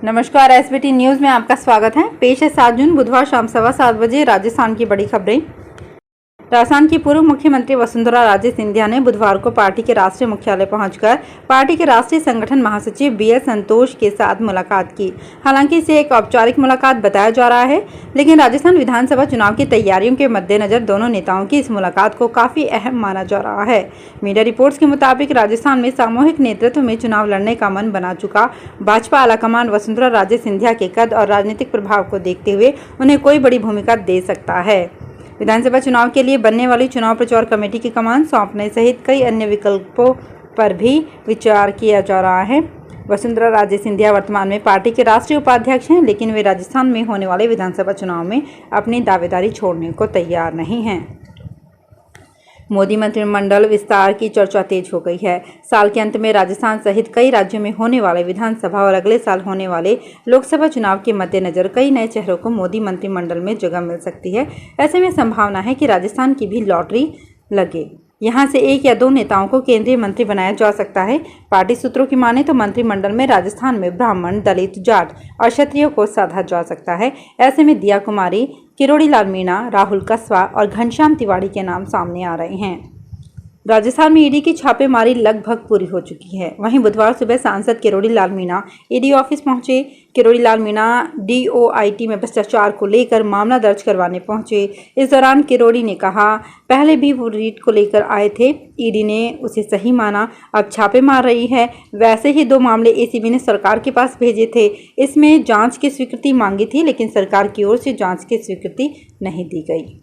नमस्कार, SBT news में आपका स्वागत है। पेश है 7 जून बुधवार शाम 7:15 बजे राजस्थान की बड़ी खबरें। राजस्थान की पूर्व मुख्यमंत्री वसुंधरा राजे सिंधिया ने बुधवार को पार्टी के राष्ट्रीय मुख्यालय पहुंचकर पार्टी के राष्ट्रीय संगठन महासचिव बीएस संतोष के साथ मुलाकात की। हालांकि इसे एक औपचारिक मुलाकात बताया जा रहा है, लेकिन राजस्थान विधानसभा चुनाव की तैयारियों के मद्देनजर दोनों नेताओं की इस मुलाकात को काफी अहम माना जा रहा है। मीडिया रिपोर्ट्स के मुताबिक राजस्थान में सामूहिक नेतृत्व में चुनाव लड़ने का मन बना चुका भाजपा आलाकमान वसुंधरा राजे सिंधिया के कद और राजनीतिक प्रभाव को देखते हुए उन्हें कोई बड़ी भूमिका दे सकता है। विधानसभा चुनाव के लिए बनने वाली चुनाव प्रचार कमेटी की कमान सौंपने सहित कई अन्य विकल्पों पर भी विचार किया जा रहा है। वसुंधरा राजे सिंधिया वर्तमान में पार्टी के राष्ट्रीय उपाध्यक्ष हैं, लेकिन वे राजस्थान में होने वाले विधानसभा चुनाव में अपनी दावेदारी छोड़ने को तैयार नहीं हैं। मोदी मंत्रिमंडल विस्तार की चर्चा तेज हो गई है। साल के अंत में राजस्थान सहित कई राज्यों में होने वाले विधानसभा और अगले साल होने वाले लोकसभा चुनाव के मद्देनजर कई नए चेहरों को मोदी मंत्रिमंडल में जगह मिल सकती है। ऐसे में संभावना है कि राजस्थान की भी लॉटरी लगे। यहां से एक या दो नेताओं को केंद्रीय मंत्री बनाया जा सकता है। पार्टी सूत्रों की माने तो मंत्रिमंडल में राजस्थान में ब्राह्मण, दलित, जाट और क्षत्रियों को साधा जा सकता है। ऐसे में दिया कुमारी, किरोड़ी लाल मीणा, राहुल कस्वा और घनश्याम तिवाड़ी के नाम सामने आ रहे हैं। राजस्थान में ईडी की छापेमारी लगभग पूरी हो चुकी है। वहीं बुधवार सुबह सांसद किरोड़ी लाल मीणा ईडी ऑफिस पहुंचे। किरोड़ी लाल मीणा डीओआईटी में भ्रष्टाचार को लेकर मामला दर्ज करवाने पहुंचे। इस दौरान किरोड़ी ने कहा, पहले भी वो रीट को लेकर आए थे, ईडी ने उसे सही माना, अब छापे मार रही है। वैसे ही 2 मामले एसीबी ने सरकार के पास भेजे थे। इसमें जांच की स्वीकृति मांगी थी, लेकिन सरकार की ओर से जांच की स्वीकृति नहीं दी गई।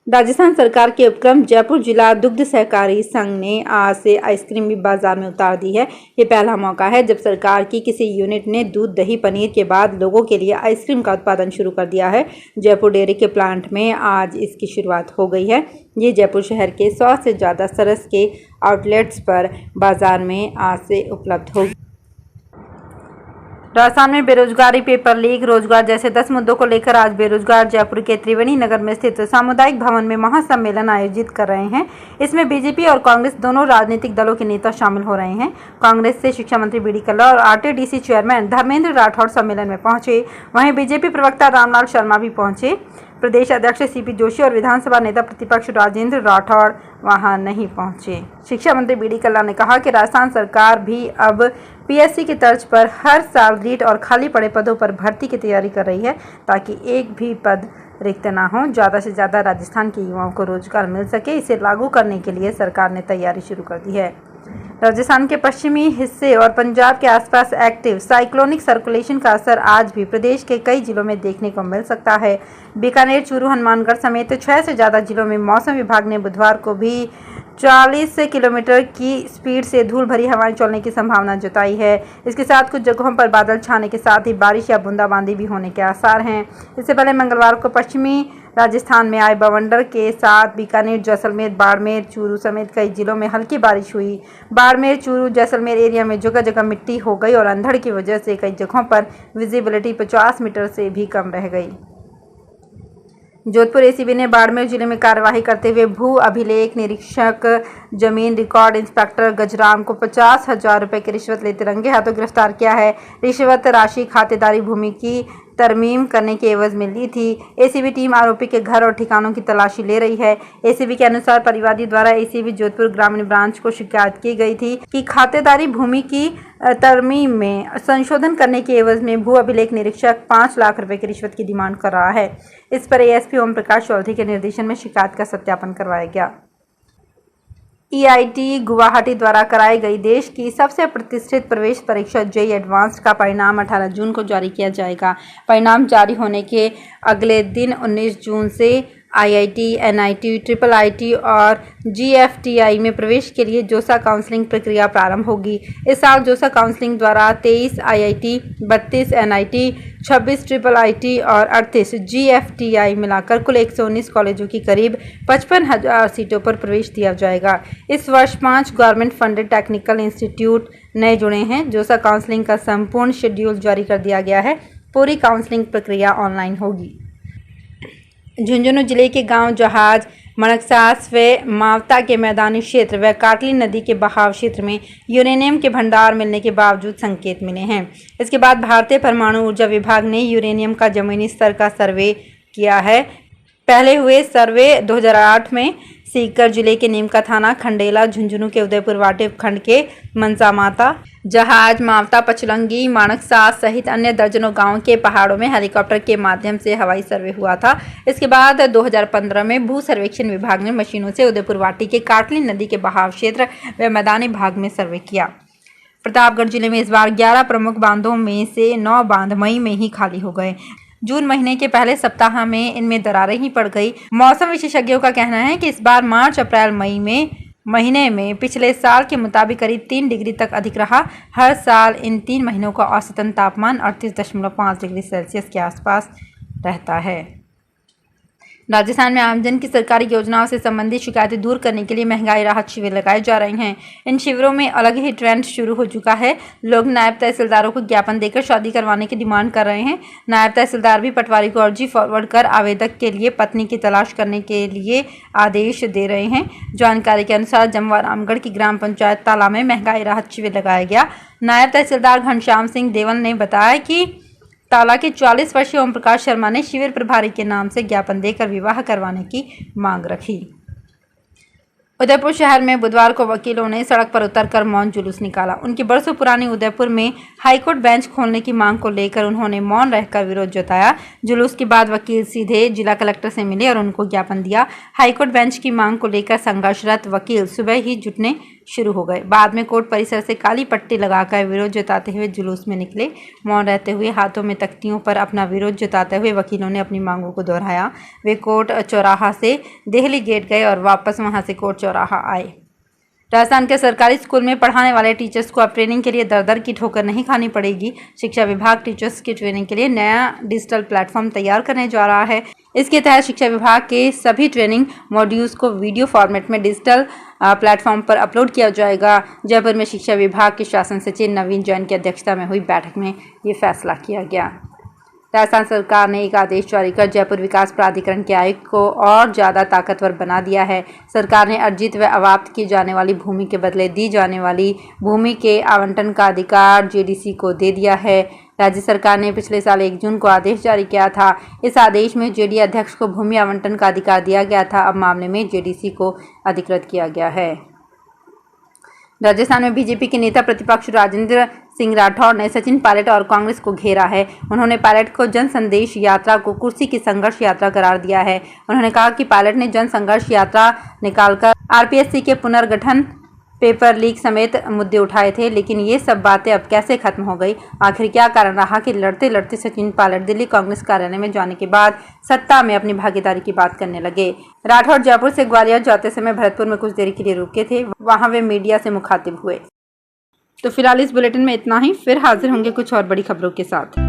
राजस्थान सरकार के उपक्रम जयपुर जिला दुग्ध सहकारी संघ ने आज से आइसक्रीम भी बाजार में उतार दी है। ये पहला मौका है जब सरकार की किसी यूनिट ने दूध, दही, पनीर के बाद लोगों के लिए आइसक्रीम का उत्पादन शुरू कर दिया है। जयपुर डेयरी के प्लांट में आज इसकी शुरुआत हो गई है। ये जयपुर शहर के 100 से ज़्यादा सरस के आउटलेट्स पर बाजार में आज से उपलब्ध होगी। राजस्थान में बेरोजगारी, पेपर लीक, रोजगार जैसे 10 मुद्दों को लेकर आज बेरोजगार जयपुर के त्रिवेणी नगर में स्थित सामुदायिक भवन में महासम्मेलन आयोजित कर रहे हैं। इसमें बीजेपी और कांग्रेस दोनों राजनीतिक दलों के नेता शामिल हो रहे हैं। कांग्रेस से शिक्षा मंत्री बी डी कल्ला और आरटीडीसी चेयरमैन धर्मेंद्र राठौड़ सम्मेलन में पहुंचे। वहीं बीजेपी प्रवक्ता रामलाल शर्मा भी पहुंचे। प्रदेश अध्यक्ष सीपी जोशी और विधानसभा नेता प्रतिपक्ष राजेंद्र राठौड़ वहां नहीं पहुंचे। शिक्षा मंत्री बी डी कल्ला ने कहा कि राजस्थान सरकार भी अब पीएससी की तर्ज पर हर साल रीट और खाली पड़े पदों पर भर्ती की तैयारी कर रही है, ताकि एक भी पद रिक्त ना हो। ज़्यादा से ज़्यादा राजस्थान के युवाओं को रोजगार मिल सके, इसे लागू करने के लिए सरकार ने तैयारी शुरू कर दी है। राजस्थान के पश्चिमी हिस्से और पंजाब के आसपास एक्टिव साइक्लोनिक सर्कुलेशन का असर आज भी प्रदेश के कई जिलों में देखने को मिल सकता है। बीकानेर, चूरू, हनुमानगढ़ समेत 6 से ज़्यादा जिलों में मौसम विभाग ने बुधवार को भी 40 किलोमीटर की स्पीड से धूल भरी हवाएं चलने की संभावना जताई है। इसके साथ कुछ जगहों पर बादल छाने के साथ ही बारिश या बूंदाबांदी भी होने के आसार हैं। इससे पहले मंगलवार को पश्चिमी राजस्थान में आए बवंडर के साथ बीकानेर, जैसलमेर, बाड़मेर, चूरू समेत कई जिलों में हल्की बारिश हुई। बाड़मेर, चूरू, जैसलमेर एरिया में जगह जगह मिट्टी हो गई और अंधड़ की वजह से कई जगहों पर विजिबिलिटी 50 मीटर से भी कम रह गई। जोधपुर एसीबी ने बाड़मेर जिले में कार्यवाही करते हुए भू अभिलेख निरीक्षक, जमीन रिकॉर्ड इंस्पेक्टर गजराम को 50,000 रुपये की रिश्वत लेते रंगे हाथों गिरफ्तार किया है। रिश्वत राशि खातेदारी भूमि की तरमीम करने के एवज में ली थी। एसीबी टीम आरोपी के घर और ठिकानों की तलाशी ले रही है। एसीबी के अनुसार परिवादी द्वारा एसीबी जोधपुर ग्रामीण ब्रांच को शिकायत की गई थी कि खातेदारी भूमि की तरमीम में संशोधन करने के एवज में भू अभिलेख निरीक्षक 5 लाख रुपए की रिश्वत की डिमांड कर रहा है। इस पर एएसपी ओम प्रकाश चौधरी के निर्देशन में शिकायत का सत्यापन करवाया गया। ईआईटी गुवाहाटी द्वारा कराई गई देश की सबसे प्रतिष्ठित प्रवेश परीक्षा जेईई एडवांस्ड का परिणाम 18 जून को जारी किया जाएगा। परिणाम जारी होने के अगले दिन 19 जून से आईआईटी, एनआईटी, ट्रिपल आईटी और जीएफटीआई में प्रवेश के लिए जोसा काउंसलिंग प्रक्रिया प्रारंभ होगी। इस साल जोसा काउंसलिंग द्वारा 23 आईआईटी, 32 एनआईटी, 26 ट्रिपल आईटी और 38 जीएफटीआई मिलाकर कुल 119 कॉलेजों की करीब 55,000 सीटों पर प्रवेश दिया जाएगा। इस वर्ष 5 गवर्नमेंट फंडेड टेक्निकल इंस्टीट्यूट नए जुड़े हैं। जोसा काउंसलिंग का संपूर्ण शेड्यूल जारी कर दिया गया है। पूरी काउंसलिंग प्रक्रिया ऑनलाइन होगी। झुंझुनू जिले के गांव जहाज मणकसास व मावता के मैदानी क्षेत्र व काटली नदी के बहाव क्षेत्र में यूरेनियम के भंडार मिलने के बावजूद संकेत मिले हैं। इसके बाद भारतीय परमाणु ऊर्जा विभाग ने यूरेनियम का जमीनी स्तर का सर्वे किया है। पहले हुए सर्वे 2008 में सीकर जिले के नीमका थाना, खंडेला, झुंझुनू के उदयपुर वाटे उपखंड के मनसामाता, जहाज, मावता, पचलंगी, माणकसास सहित अन्य दर्जनों गांवों के पहाड़ों में हेलीकॉप्टर के माध्यम से हवाई सर्वे हुआ था। इसके बाद 2015 में भू सर्वेक्षण विभाग ने मशीनों से उदयपुर वाटी के काटली नदी के बहाव क्षेत्र व मैदानी भाग में सर्वे किया। प्रतापगढ़ जिले में इस बार 11 प्रमुख बांधों में से 9 बांध मई में ही खाली हो गए। जून महीने के पहले सप्ताह में इनमें दरारें ही पड़ गई। मौसम विशेषज्ञों का कहना है कि इस बार मार्च, अप्रैल, मई में महीने में पिछले साल के मुताबिक करीब 3 डिग्री तक अधिक रहा। हर साल इन 3 महीनों का औसतन तापमान 38.5 डिग्री सेल्सियस के आसपास रहता है। राजस्थान में आमजन की सरकारी योजनाओं से संबंधित शिकायतें दूर करने के लिए महंगाई राहत शिविर लगाए जा रहे हैं। इन शिविरों में अलग ही ट्रेंड शुरू हो चुका है। लोग नायब तहसीलदारों को ज्ञापन देकर शादी करवाने की डिमांड कर रहे हैं। नायब तहसीलदार भी पटवारी को अर्जी फॉरवर्ड कर आवेदक के लिए पत्नी की तलाश करने के लिए आदेश दे रहे हैं। जानकारी के अनुसार जमवा रामगढ़ की ग्राम पंचायत ताला में महंगाई राहत शिविर लगाया गया। नायब तहसीलदार घनश्याम सिंह देवल ने बताया कि ताला के 44 वर्षीय ओम प्रकाश शर्मा ने शिविर प्रभारी के नाम से ज्ञापन देकर विवाह करवाने की मांग रखी। उदयपुर शहर में बुधवार को वकीलों ने सड़क पर उतरकर मौन जुलूस निकाला। उनकी बरसों पुरानी उदयपुर में हाईकोर्ट बेंच खोलने की मांग को लेकर उन्होंने मौन रहकर विरोध जताया। जुलूस के बाद वकील सीधे जिला कलेक्टर से मिले और उनको ज्ञापन दिया। हाईकोर्ट बेंच की मांग को लेकर संघर्षरत वकील सुबह ही जुटने शुरू हो गए। बाद में कोर्ट परिसर से काली पट्टी लगाकर विरोध जताते हुए जुलूस में निकले। मौन रहते हुए हाथों में तख्तियों पर अपना विरोध जताते हुए वकीलों ने अपनी मांगों को दोहराया। वे कोर्ट चौराहा से देहली गेट गए और वापस वहां से कोर्ट चौराहा आए। राजस्थान के सरकारी स्कूल में पढ़ाने वाले टीचर्स को अब ट्रेनिंग के लिए दर-दर की ठोकर नहीं खानी पड़ेगी। शिक्षा विभाग टीचर्स की ट्रेनिंग के लिए नया डिजिटल प्लेटफॉर्म तैयार करने जा रहा है। इसके तहत शिक्षा विभाग के सभी ट्रेनिंग मॉड्यूल्स को वीडियो फॉर्मेट में डिजिटल प्लेटफॉर्म पर अपलोड किया जाएगा। जयपुर में शिक्षा विभाग के शासन सचिव नवीन जैन की अध्यक्षता में हुई बैठक में ये फैसला किया गया। राजस्थान सरकार ने एक आदेश जारी कर जयपुर विकास प्राधिकरण के आयुक्त को और ज़्यादा ताकतवर बना दिया है। सरकार ने अर्जित व अवाप्त की जाने वाली भूमि के बदले दी जाने वाली भूमि के आवंटन का अधिकार जेडीसी को दे दिया है। राज्य सरकार ने पिछले साल 1 जून को आदेश जारी किया था। इस आदेश में जेडी अध्यक्ष को भूमि आवंटन का अधिकार दिया गया था। अब मामले में जेडीसी को अधिकृत किया गया है। राजस्थान में बीजेपी के नेता प्रतिपक्ष राजेंद्र सिंह राठौर ने सचिन पायलट और कांग्रेस को घेरा है। उन्होंने पायलट को जन संदेश यात्रा को कुर्सी की संघर्ष यात्रा करार दिया है। उन्होंने कहा कि पायलट ने जन संघर्ष यात्रा निकालकर आरपीएससी के पुनर्गठन, पेपर लीक समेत मुद्दे उठाए थे, लेकिन ये सब बातें अब कैसे खत्म हो गई? आखिर क्या कारण रहा कि लड़ते लड़ते सचिन पायलट दिल्ली कांग्रेस कार्यालय में जाने के बाद सत्ता में अपनी भागीदारी की बात करने लगे? राठौर जयपुर से ग्वालियर जाते समय भरतपुर में कुछ देर के लिए रुके थे। वहां वे मीडिया से मुखातिब हुए। तो फिलहाल इस बुलेटिन में इतना ही। फिर हाजिर होंगे कुछ और बड़ी खबरों के साथ।